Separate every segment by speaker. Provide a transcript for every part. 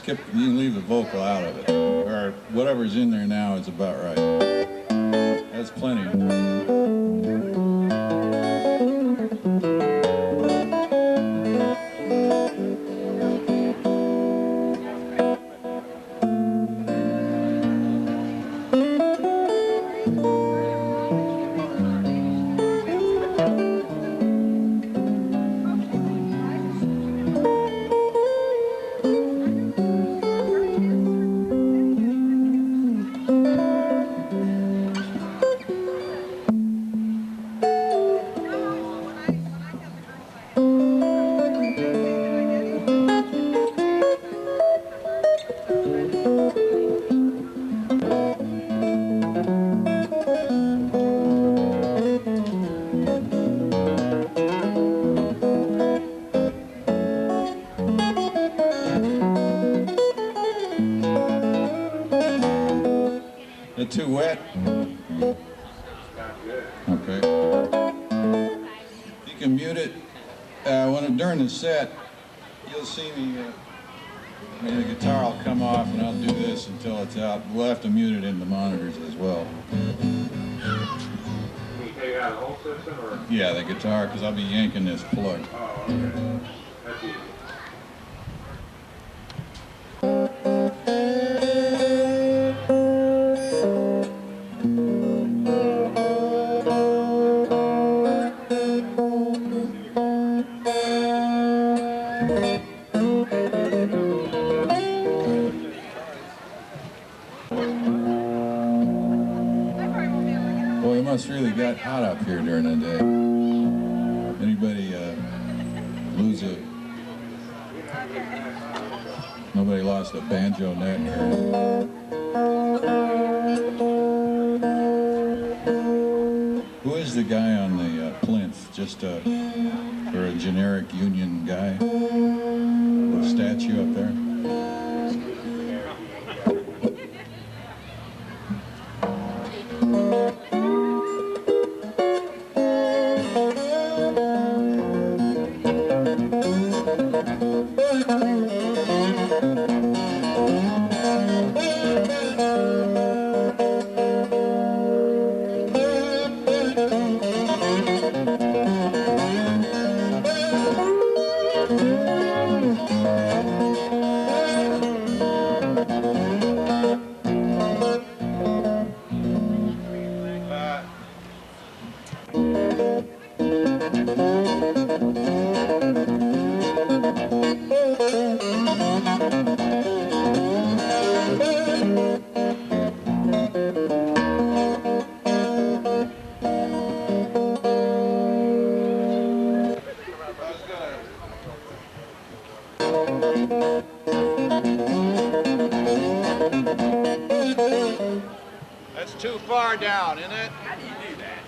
Speaker 1: skip, you can leave the vocal out of it. Or whatever's in there now is about right. That's plenty. Too wet? Okay. You can mute it during the set. You'll see me. The guitar will come off, and I'll do this until it's out. We'll have to mute it in the monitors as well.
Speaker 2: Can you take out the whole system, or?
Speaker 1: Yeah, the guitar, because I'll be yanking this plug.
Speaker 2: Oh, okay. That's easy.
Speaker 1: It's really got hot up here during the day. Anybody lose a... Nobody lost a banjo neck or... Who is the guy on the plinth? Just or a generic union guy? The statue up there?
Speaker 3: That's too far down, isn't it?
Speaker 2: How do you do that?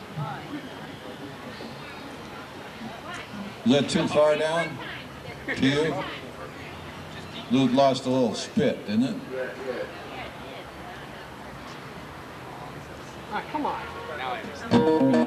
Speaker 1: Is that too far down to you? Luke lost a little spit, didn't it?
Speaker 4: Ah, come on.
Speaker 2: Now I understand.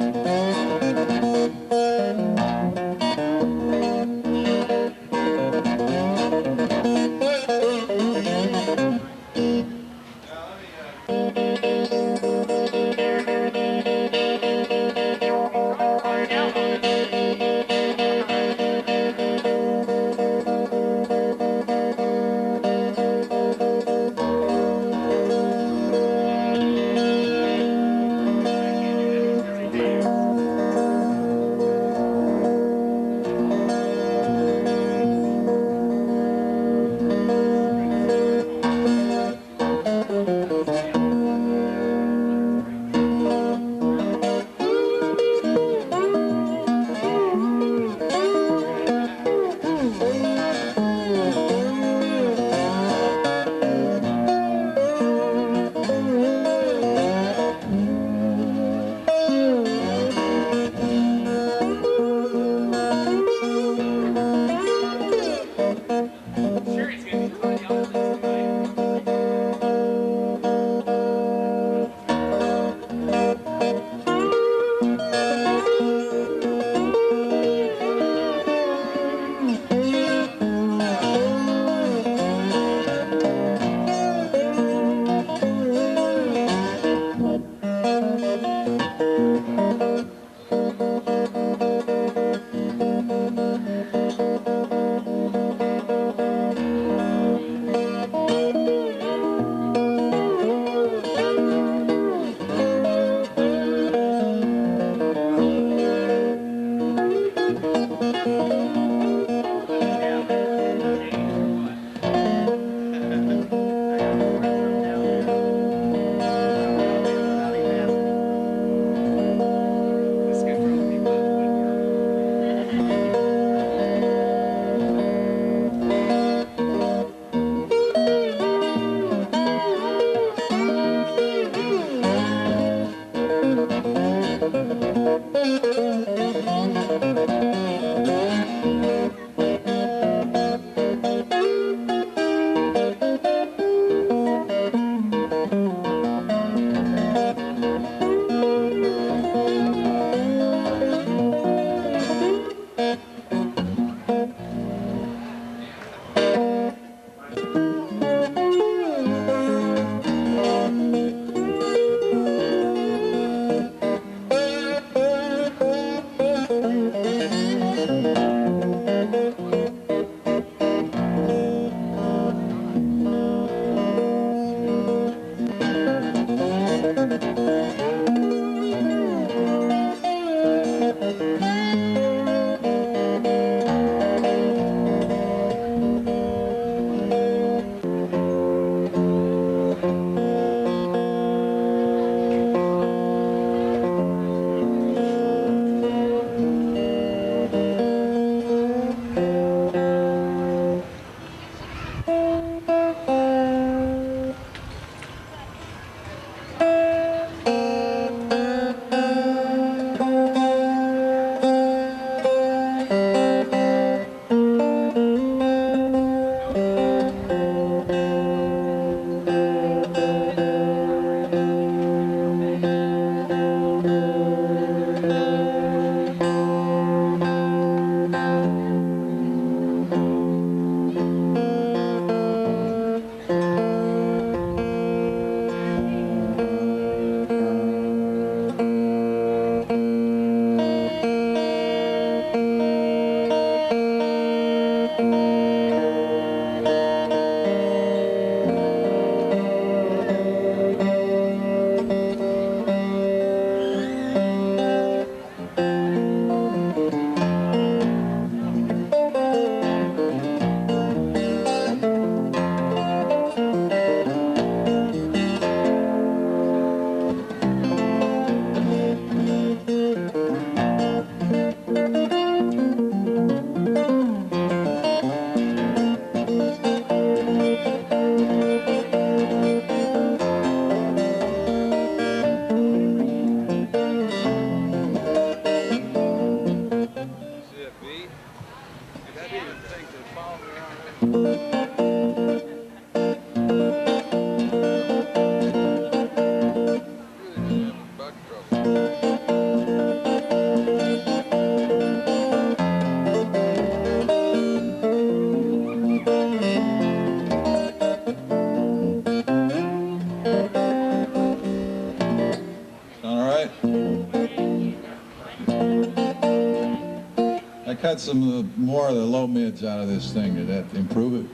Speaker 1: cut some of the, more of the low mids out of this thing. Did that improve it?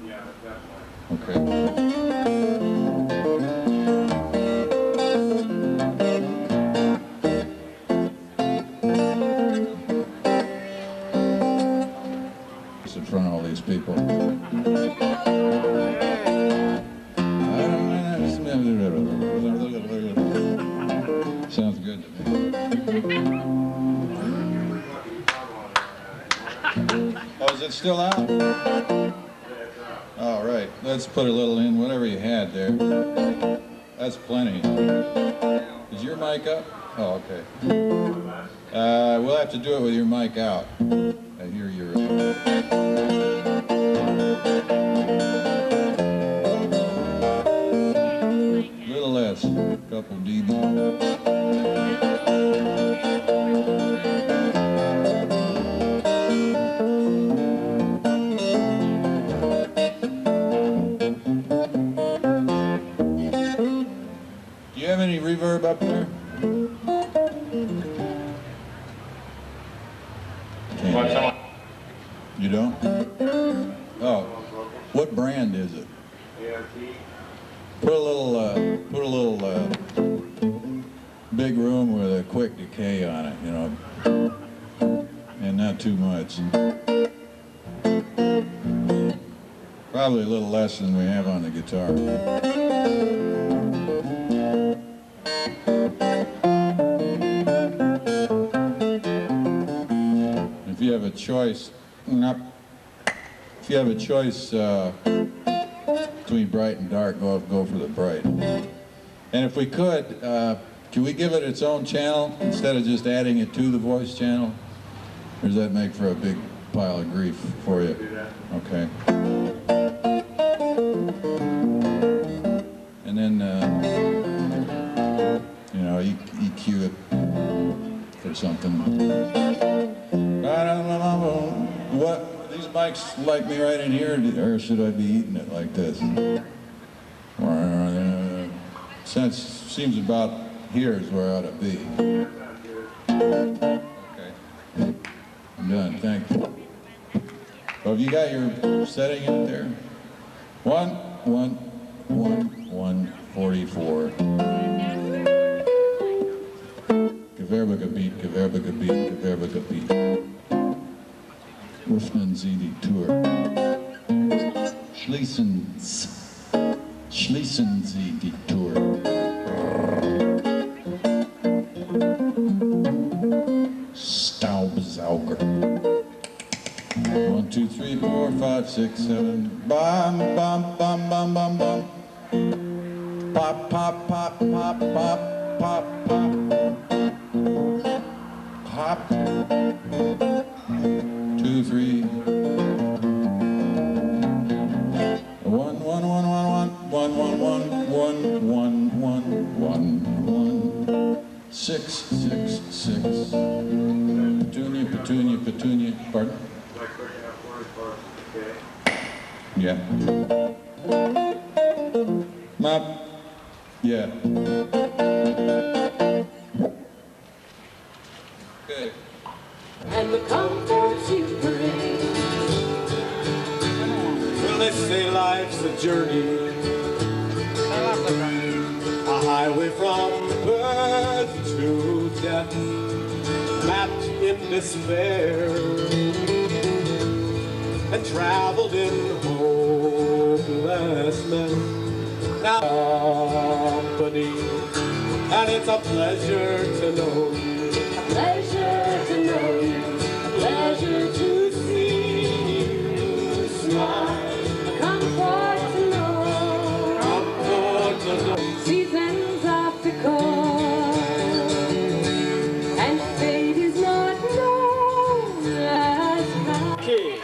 Speaker 2: Yeah, definitely.
Speaker 1: Okay. In front of all these people. Sounds good to me. Oh, is it still out? All right, let's put a little in, whatever you had there. That's plenty. Is your mic up? Oh, okay. We'll have to do it with your mic out. I hear yours. Little less, a couple dB. Do you have any reverb up there? You don't? Oh, what brand is it? Put a little big room with a quick decay on it, you know, and not too much. Probably a little less than we have on the guitar. If you have a choice, between bright and dark, go for the bright. And if we could, can we give it its own channel instead of just adding it to the voice channel? Or does that make for a big pile of grief for you? Okay. And then, you know, EQ it for something. What? These mics like me right in here, or should I be eating it like this? Seems about here is where I ought to be. Okay. I'm done, thank you. So have you got your setting in there? 1, 1, 1, 1, 44. Gewerbe beat, Gewerbe beat, Gewerbe beat. Öffnen Sie die Tür. Schließen Sie die Tür. Staubsauger. 1, 2, 3, 4, 5, 6, 7. Bam, bam, bam, bam, bam, bam. Pop, pop, pop, pop, pop, pop, pop. Pop. 2, 3. 1, 1, 1, 1, 1, 1, 1, 1, 1, 1, 1, 1, 6, 6, 6. Petunia, petunia, petunia. Pardon? Yeah. Map. Yeah. Okay.
Speaker 4: And the comforts you bring.
Speaker 5: Well, they say life's a journey, a highway from birth to death, mapped in despair, and traveled in hopelessness. Now, company, and it's a pleasure to know you.
Speaker 4: A pleasure to know you. A pleasure to see you smile. A comfort to know.
Speaker 5: Comfort to know.
Speaker 4: Seasons are fickle, and fate is not known as how.
Speaker 5: Okay.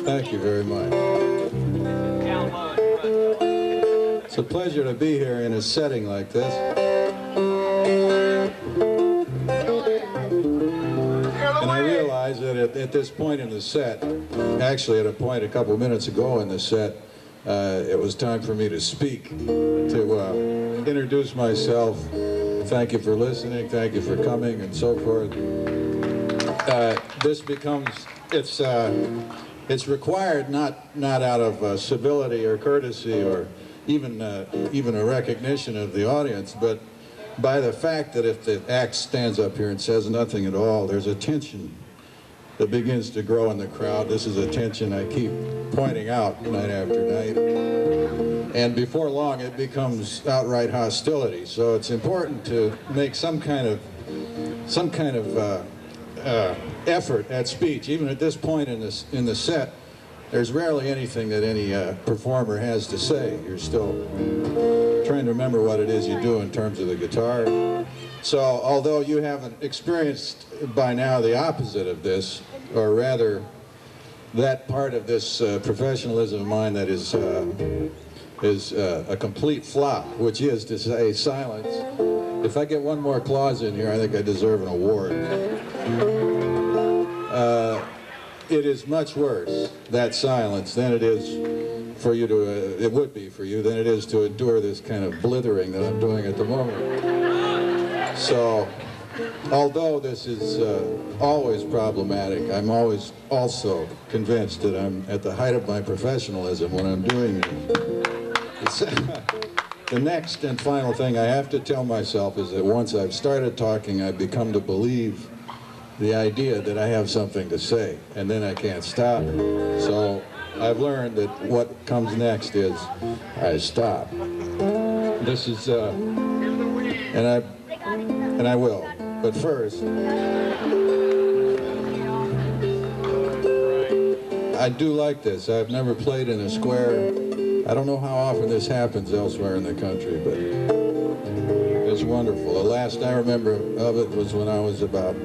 Speaker 1: Thank you very much. It's a pleasure to be here in a setting like this. And I realize that at this point in the set, actually at a point a couple minutes ago in the set, it was time for me to speak, to introduce myself. Thank you for listening, thank you for coming, and so forth. This becomes, it's required not out of civility or courtesy or even a recognition of the audience, but by the fact that if the act stands up here and says nothing at all, there's a tension that begins to grow in the crowd. This is a tension I keep pointing out night after night. And before long, it becomes outright hostility. So it's important to make some kind of effort at speech. Even at this point in the set, there's rarely anything that any performer has to say. You're still trying to remember what it is you do in terms of the guitar. So although you haven't experienced by now the opposite of this, or rather that part of this professionalism of mine that is a complete flop, which is to say silence. If I get one more clause in here, I think I deserve an award. It is much worse, that silence, than it is for you to, it would be for you, than it is to endure this kind of blithering that I'm doing at the moment. So, although this is always problematic, I'm always also convinced that I'm at the height of my professionalism when I'm doing it. The next and final thing I have to tell myself is that once I've started talking, I've become to believe the idea that I have something to say, and then I can't stop. So I've learned that what comes next is I stop. This is, and I will. But first, I do like this. I've never played in a square. I don't know how often this happens elsewhere in the country, but it's wonderful. The last I remember of it was when I was about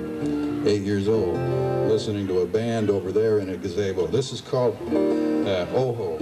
Speaker 1: 8 years old, listening to a band over there in a gazebo. This is called Oho.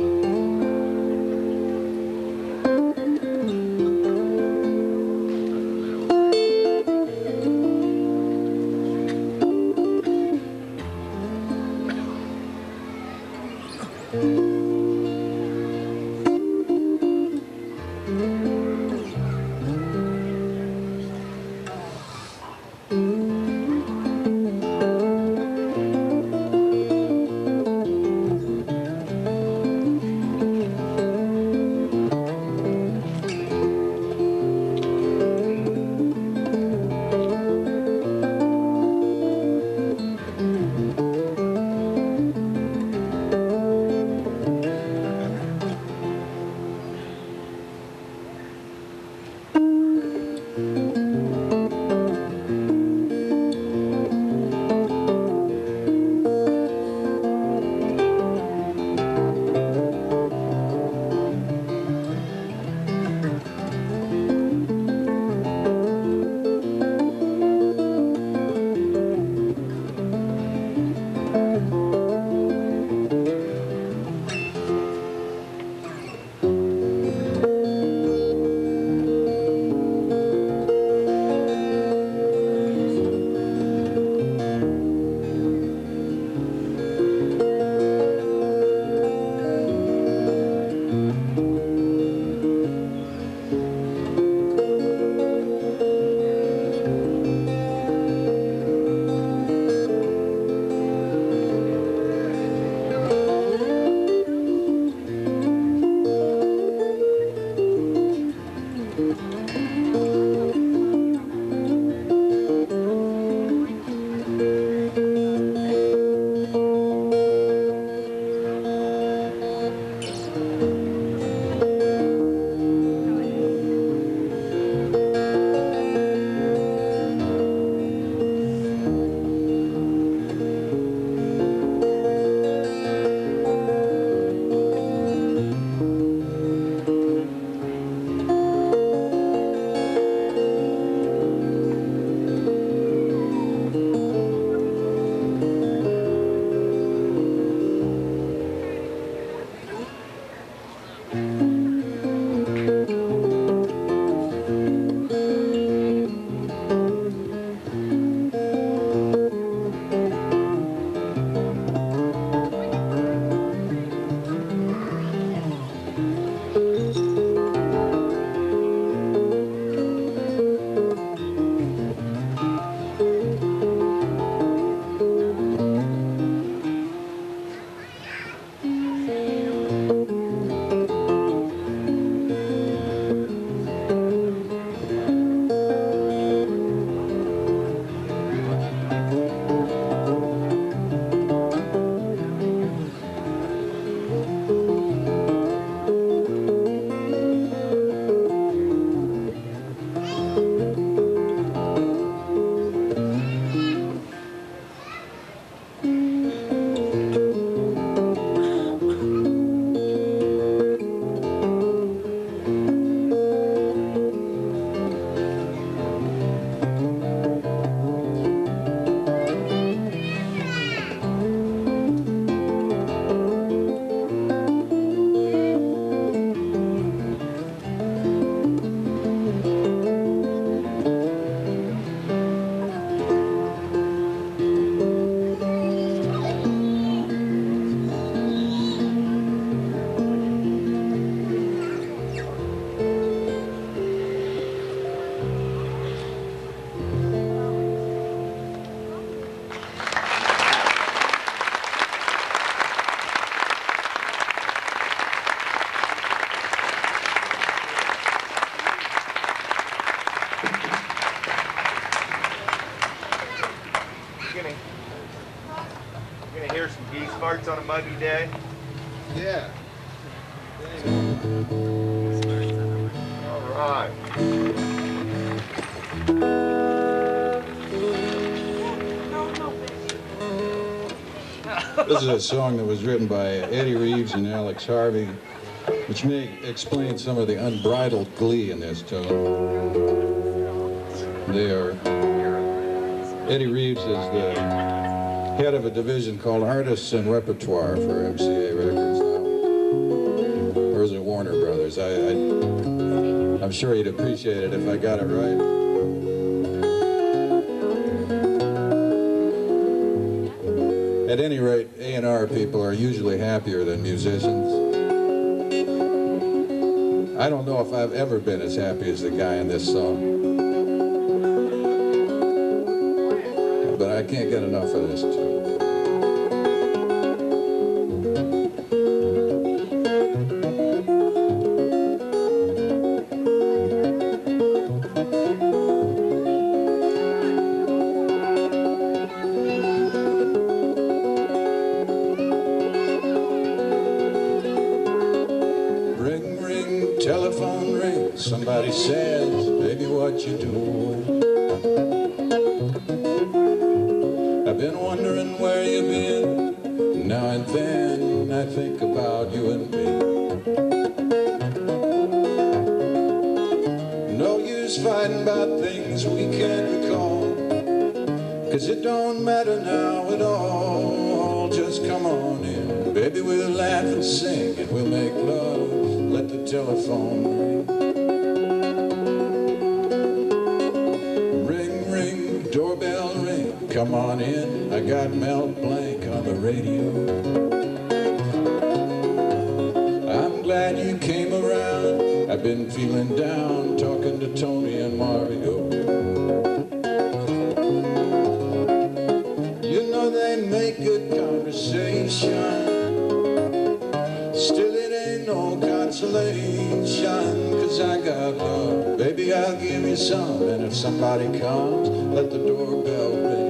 Speaker 6: Gonna hear some geese farts on a muggy day?
Speaker 3: Yeah.
Speaker 6: All right.
Speaker 1: This is a song that was written by Eddie Reeves and Alex Harvey, which may explain some of the unbridled glee in this tune. Eddie Reeves is the head of a division called Artists and Repertoire for MCA Records now. Or is it Warner Brothers? I'm sure he'd appreciate it if I got it right. At any rate, A&R people are usually happier than musicians. I don't know if I've ever been as happy as the guy in this song. But I can't get enough of this too. Ring, ring, telephone ring. Somebody says, baby, what you doing? I've been wondering where you've been. Now and then I think about you and me. No use fighting about things we can't recall, 'cause it don't matter now at all. Just come on in, baby, we'll laugh and sing and we'll make love. Let the telephone ring. Ring, ring, doorbell ring. Come on in, I got Mel Blanc on the radio. I'm glad you came around. I've been feeling down, talking to Tony and Mario. You know they make good conversation. Still it ain't no consolation, 'cause I got love. Baby, I'll give you some, and if somebody comes, let the doorbell ring.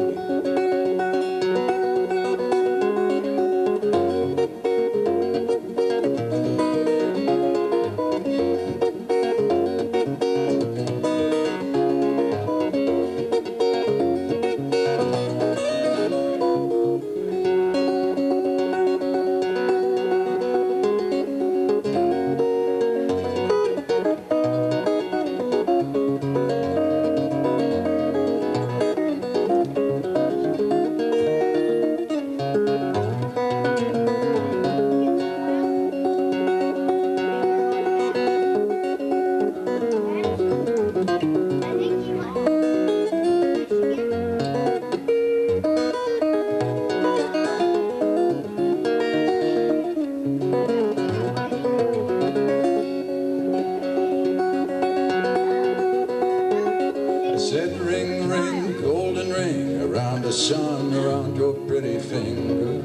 Speaker 1: Sun around your pretty finger.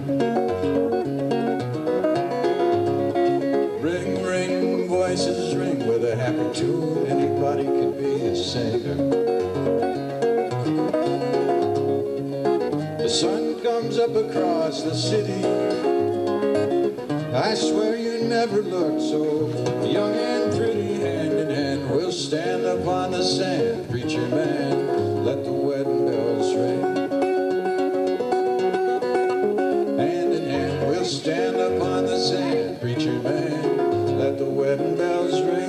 Speaker 1: Ring, ring, voices ring with a happy tune. Anybody can be a singer. The sun comes up across the city. I swear you never looked so young and pretty. Hand in hand we'll stand up on the sand. Preacher man, let the wedding bells ring. Stand up on the sand, preacher man, let the wedding bells ring.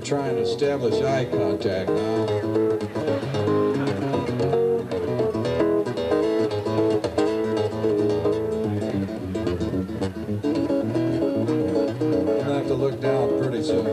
Speaker 1: Try and establish eye contact now. I'll have to look down pretty soon.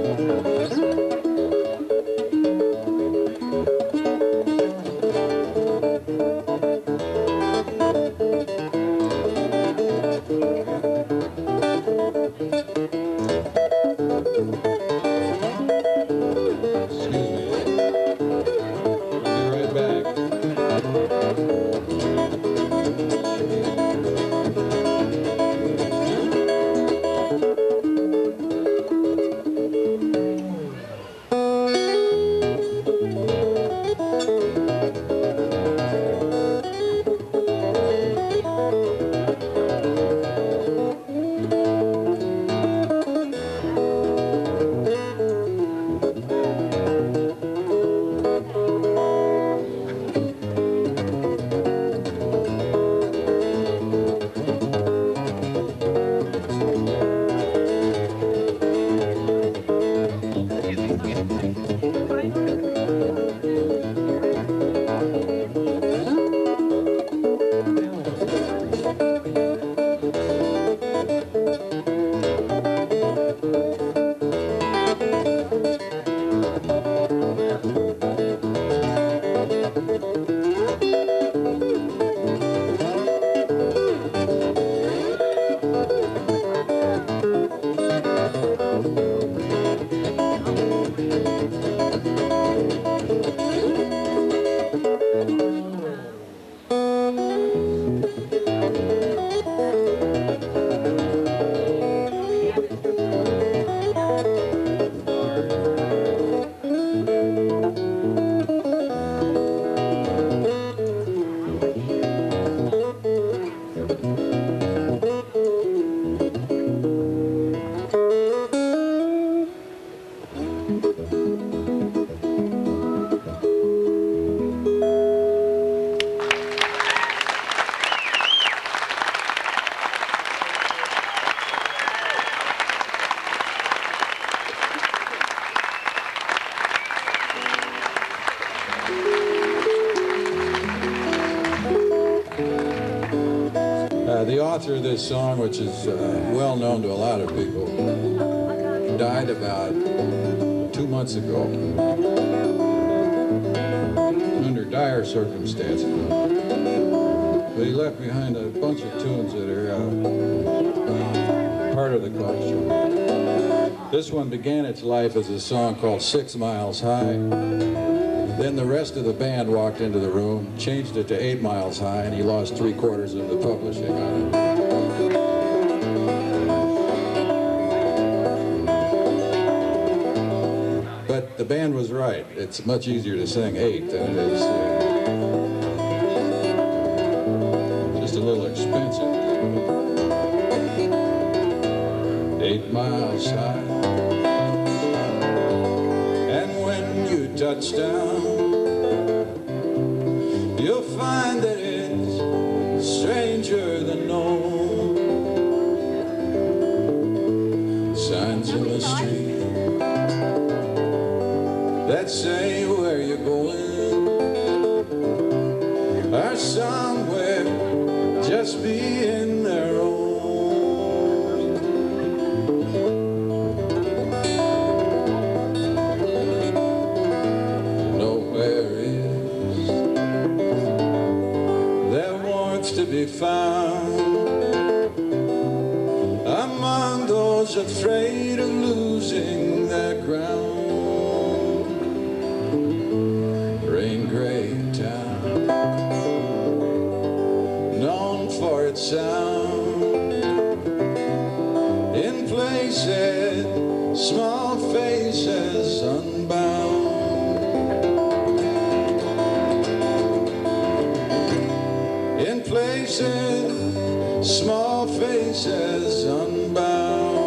Speaker 1: The author of this song, which is well known to a lot of people, died about 2 months ago under dire circumstances. But he left behind a bunch of tunes that are part of the collection. This one began its life as a song called 6 Miles High. Then the rest of the band walked into the room, changed it to 8 Miles High, and he lost 3/4 of the publishing on it. But the band was right. It's much easier to sing 8 than it is just a little expensive. 8 miles high, and when you touch down, you'll find that it's stranger than known. Signs in the street that say where you're going are somewhere just being their own. To be found among those afraid of losing their ground. Rain gray town, known for its sound, in places small faces unbound. faces, small faces unbound.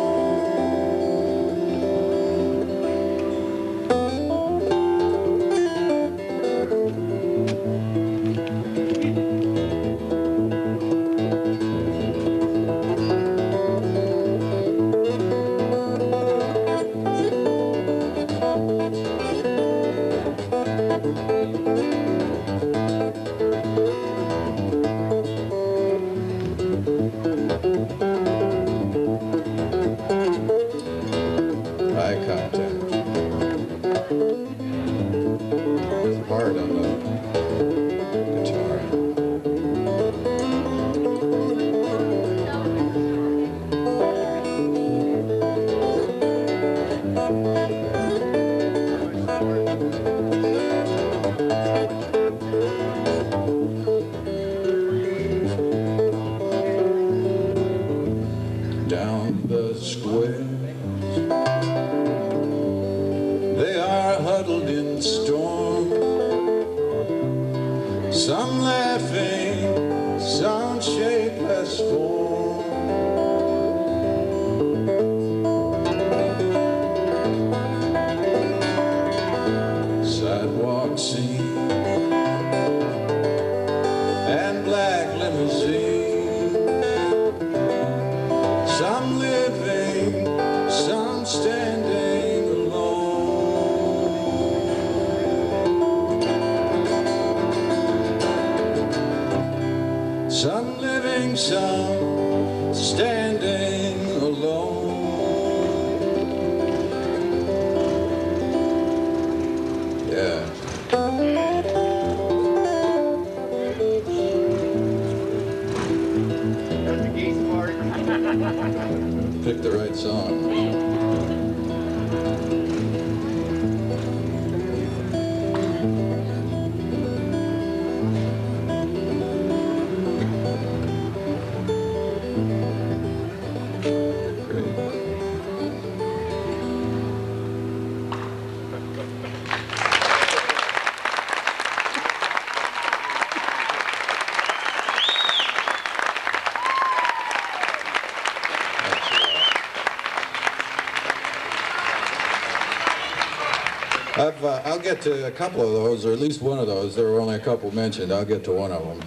Speaker 1: Eye contact. It's hard on the guitar. Down the square, they are huddled in storm, some laughing, some shapeless form. Sidewalk scene and black limousine, some living, some standing alone. Some living, some standing alone. Yeah.
Speaker 6: That's the geese part.
Speaker 1: Pick the right song. I'll get to a couple of those, or at least one of those. There were only a couple mentioned. I'll get to one of them.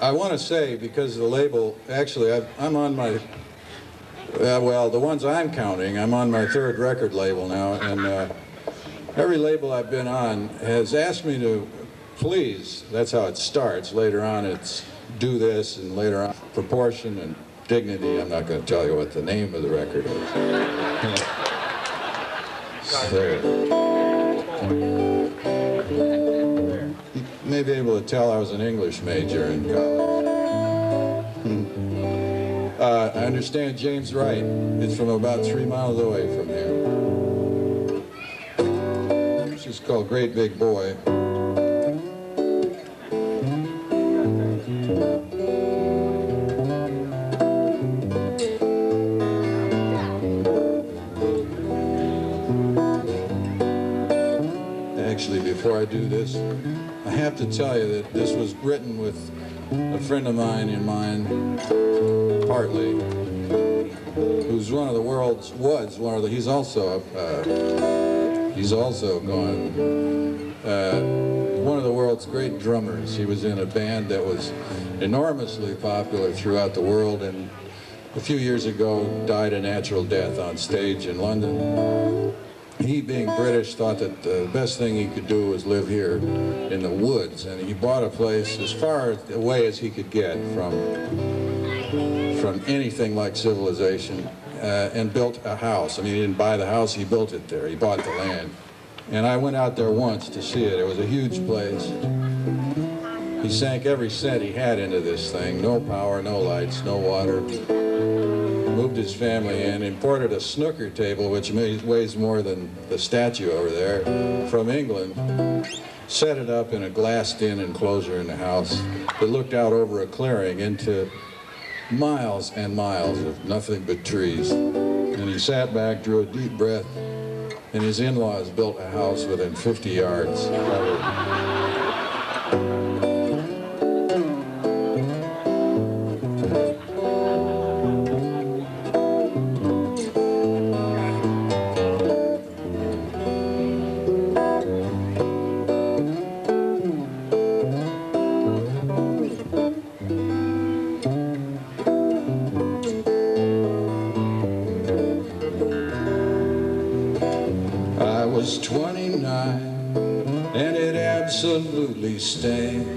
Speaker 1: I want to say, because the label, actually, I'm on my, well, the ones I'm counting, I'm on my third record label now, and every label I've been on has asked me to please, that's how it starts. Later on it's do this, and later on proportion and dignity. I'm not going to tell you what the name of the record is. So, you may be able to tell I was an English major in college. I understand James Wright is from about 3 miles away from here. This is called Great Big Boy. Actually, before I do this, I have to tell you that this was written with a friend of mine in mind, partly, who's one of the world's, was one of the, he's also gone, one of the world's great drummers. He was in a band that was enormously popular throughout the world, and a few years ago died a natural death on stage in London. He, being British, thought that the best thing he could do was live here in the woods, and he bought a place as far away as he could get from anything like civilization, and built a house. I mean, he didn't buy the house, he built it there. He bought the land. And I went out there once to see it. It was a huge place. He sank every cent he had into this thing. No power, no lights, no water. Moved his family in, imported a snooker table, which weighs more than the statue over there, from England, set it up in a glassed-in enclosure in the house that looked out over a clearing into miles and miles of nothing but trees. And he sat back, drew a deep breath, and his in-laws built a house within 50 yards. stank.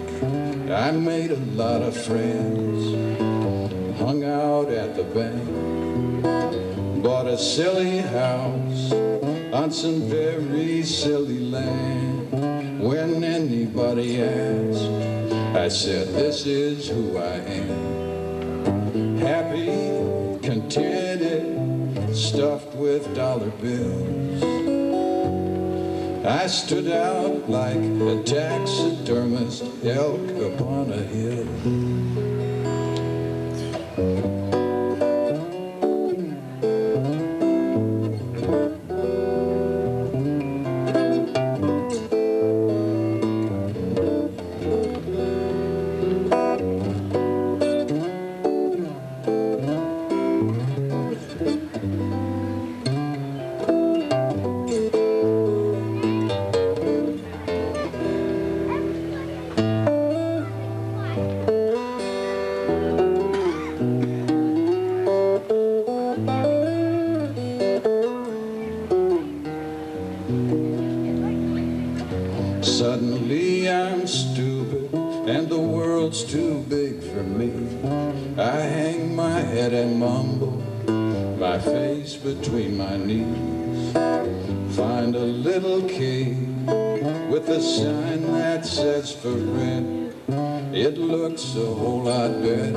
Speaker 1: I made a lot of friends, hung out at the bank, bought a silly house on some very silly land. When anybody asked, I said, this is who I am. Happy, contented, stuffed with dollar bills. I stood out like a taxidermist elk upon a hill. Suddenly I'm stupid and the world's too big for me. I hang my head and mumble, my face between my knees. Find a little cave with a sign that says for rent. It looks a whole lot better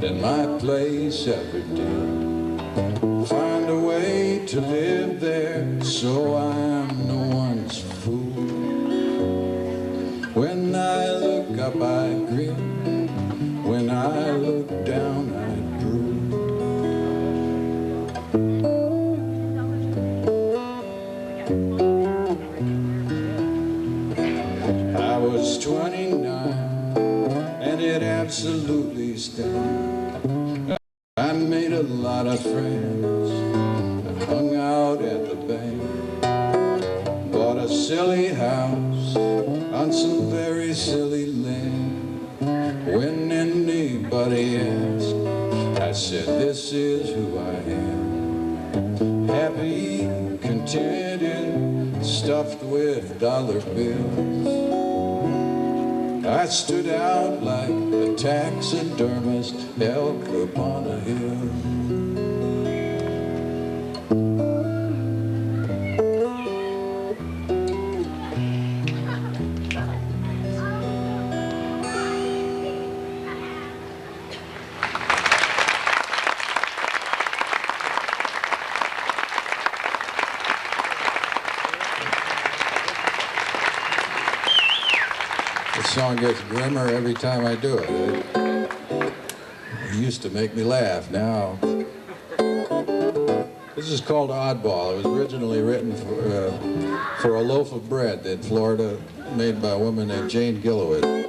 Speaker 1: than my place ever did. Find a way to live there so I'm no one's fool. When I look up, I grin. When I look down, I drool. I was 29, and it absolutely stank. I made a lot of friends, I hung out at the bank, bought a silly house on some very silly land. When anybody asked, I said, this is who I am. Happy, contented, stuffed with dollar bills. I stood out like a taxidermist elk upon a hill. The song gets grimmer every time I do it. It used to make me laugh. Now, this is called Oddball. It was originally written for a loaf of bread in Florida, made by a woman named Jane Gillowit.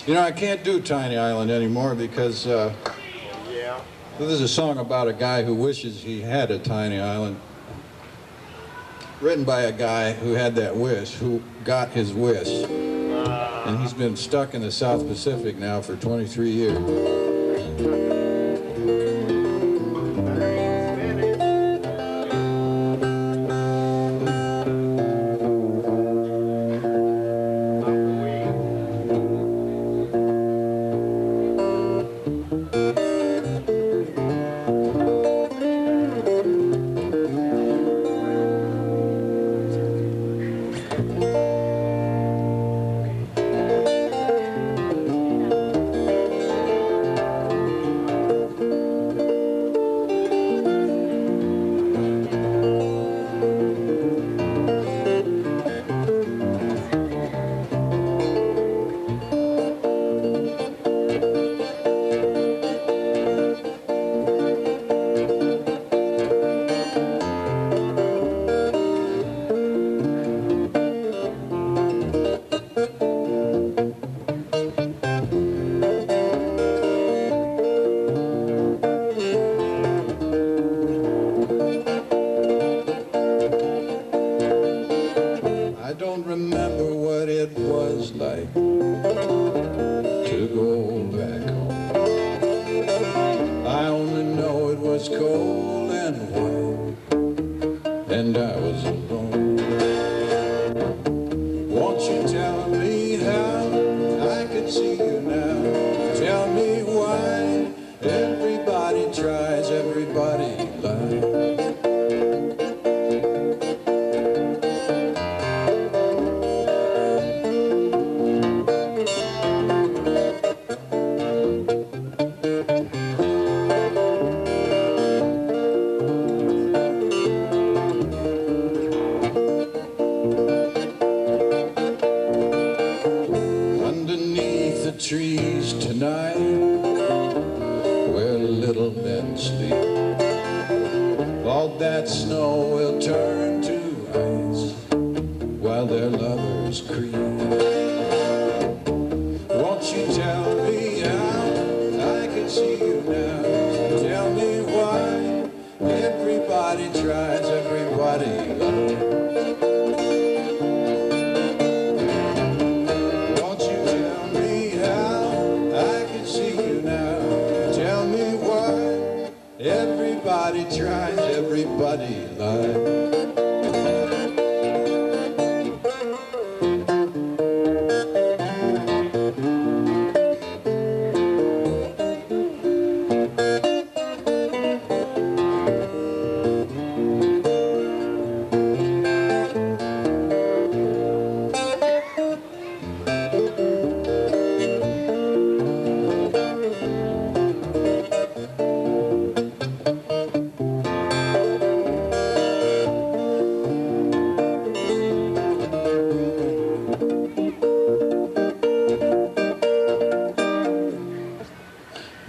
Speaker 1: You know, I can't do Tiny Island anymore because
Speaker 6: Yeah.
Speaker 1: this is a song about a guy who wishes he had a tiny island. Written by a guy who had that wish, who got his wish. And he's been stuck in the South Pacific now for 23 years. Remember what it was like to go back home. I only know it was cold and white, and I was alone. Won't you tell me how I could see you now? Tell me why everybody tries, everybody lies. Trees tonight, where little men sleep, all that snow will turn to ice while their lovers creep. Won't you tell me how I can see you now? Tell me why everybody tries, everybody lies. Everybody tries, everybody lies.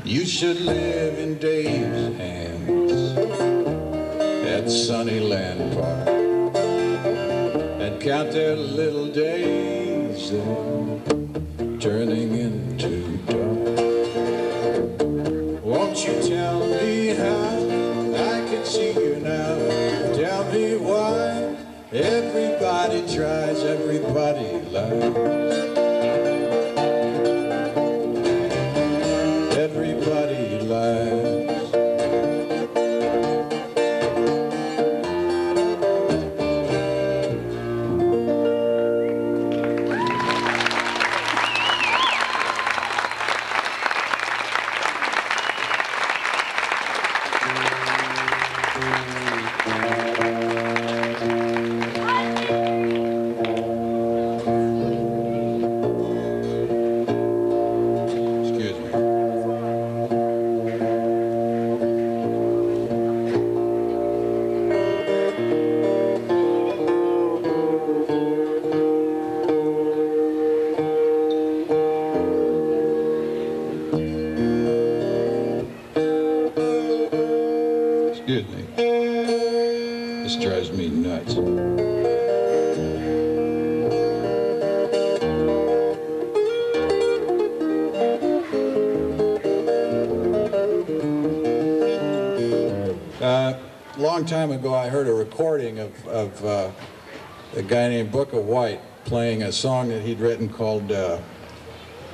Speaker 1: You should live in Dave's hands at Sunnyland Park and count their little days there turning into dark. Won't you tell me how I can see you now? Tell me why everybody tries, everybody lies. Everybody lies. Excuse me. This drives me nuts. long time ago, I heard a recording of a guy named Booker White playing a song that he'd written called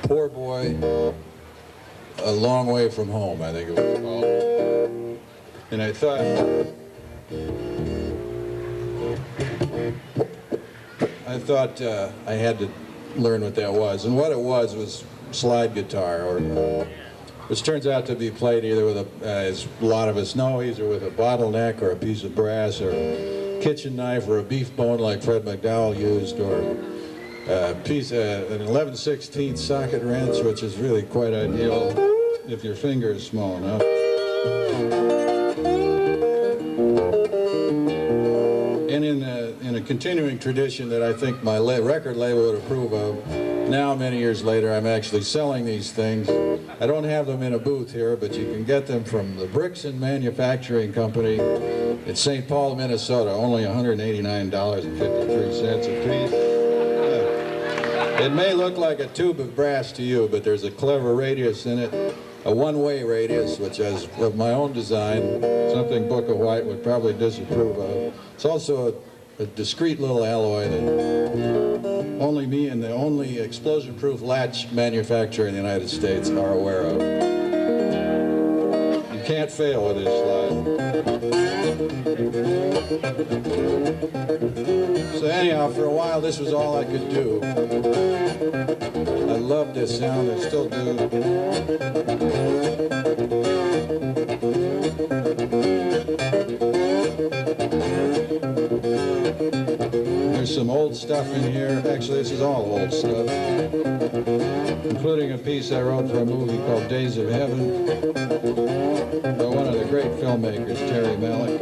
Speaker 1: Poor Boy, A Long Way From Home, I think it was called. And I thought, I had to learn what that was. And what it was slide guitar, which turns out to be played either with as a lot of us know, either with a bottleneck or a piece of brass or a kitchen knife or a beef bone like Fred McDowell used, or an 11/16 socket wrench, which is really quite ideal if your finger is small enough. And in a continuing tradition that I think my record label would approve of, now many years later I'm actually selling these things. I don't have them in a booth here, but you can get them from the Brixton Manufacturing Company in St. Paul, Minnesota, only $189.53 a piece. It may look like a tube of brass to you, but there's a clever radius in it, a one-way radius, which is of my own design, something Booker White would probably disapprove of. It's also a discreet little alloy that only me and the only explosion-proof latch manufacturer in the United States are aware of. You can't fail with this slide. So anyhow, for a while, this was all I could do. I loved this sound, I still do. There's some old stuff in here. Actually, this is all old stuff, including a piece I wrote for a movie called Days of Heaven by one of the great filmmakers, Terry Malick.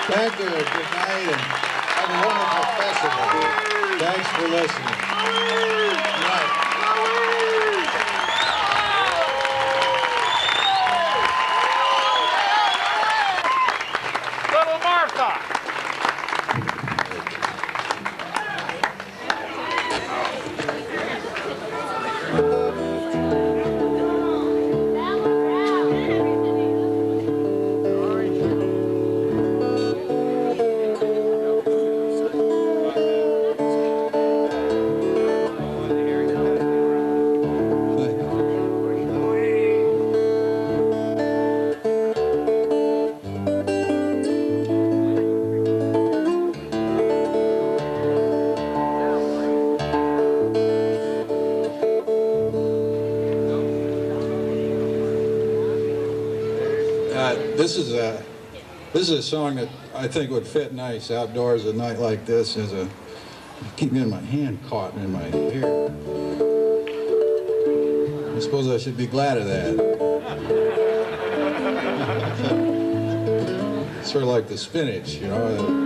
Speaker 1: Banter, good night, and have a wonderful festival. Thanks for listening. Good night.
Speaker 3: Little Martha.
Speaker 1: This is a song that I think would fit nice outdoors a night like this. Keep getting my hand caught in my hair. I suppose I should be glad of that. Sort of like the spinach, you know.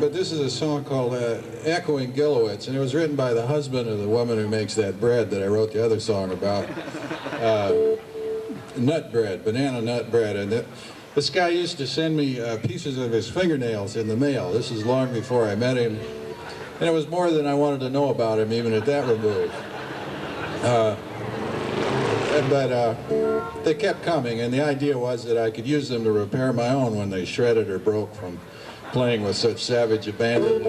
Speaker 1: But this is a song called Echoing Gillowitz, and it was written by the husband of the woman who makes that bread that I wrote the other song about. Nut bread, banana nut bread. And this guy used to send me pieces of his fingernails in the mail. This is long before I met him. And it was more than I wanted to know about him, even at that remove. But they kept coming, and the idea was that I could use them to repair my own when they shredded or broke from playing with such savage abandon.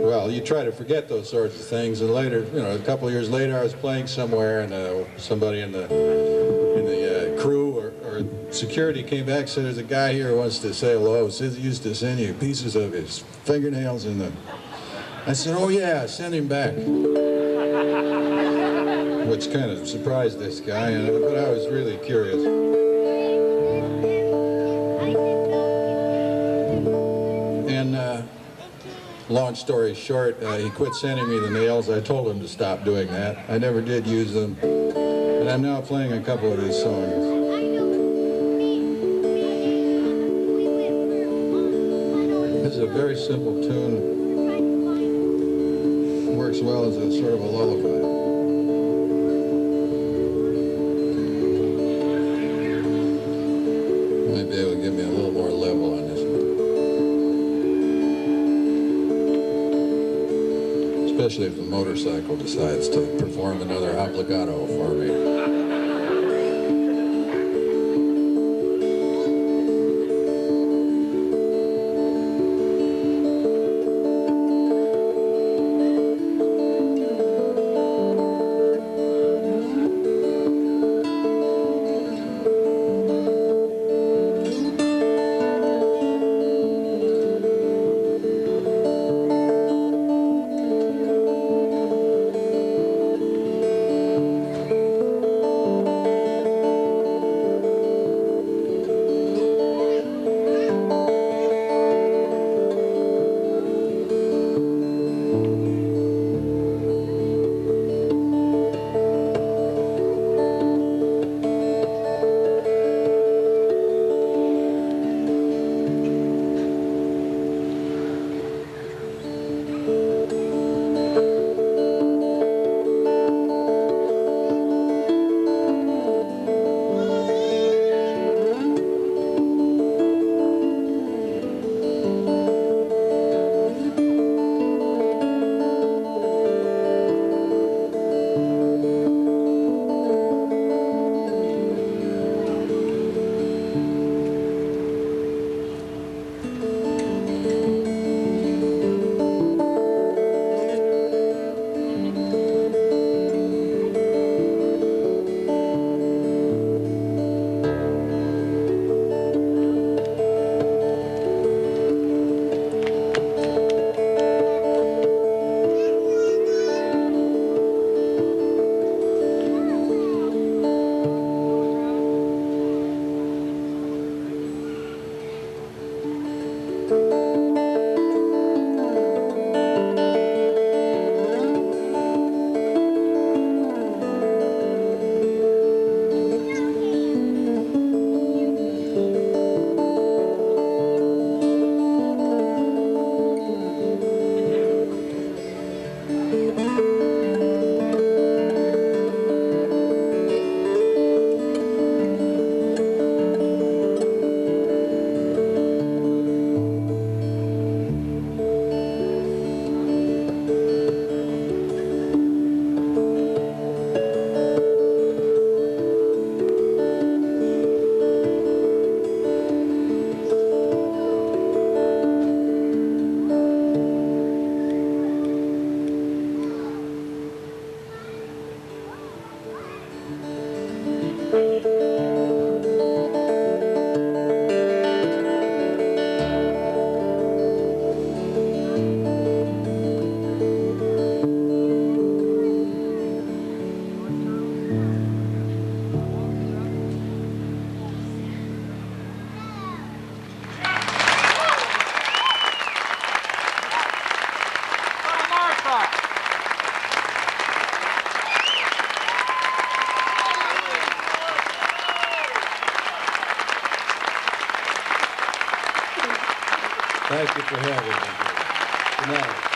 Speaker 1: Well, you try to forget those sorts of things, and later, a couple of years later, I was playing somewhere, and somebody in the crew or security came back and said, "There's a guy here who wants to say hello. Says he used to send you pieces of his fingernails in I said, oh yeah, send him back. Which kind of surprised this guy, but I was really curious. And long story short, he quit sending me the nails. I told him to stop doing that. I never did use them. And I'm now playing a couple of his songs. This is a very simple tune. Works well as a sort of a lullaby. Might be able to give me a little more level on this one. Especially if the motorcycle decides to perform another obligato for me. Thank you for having me. Good night.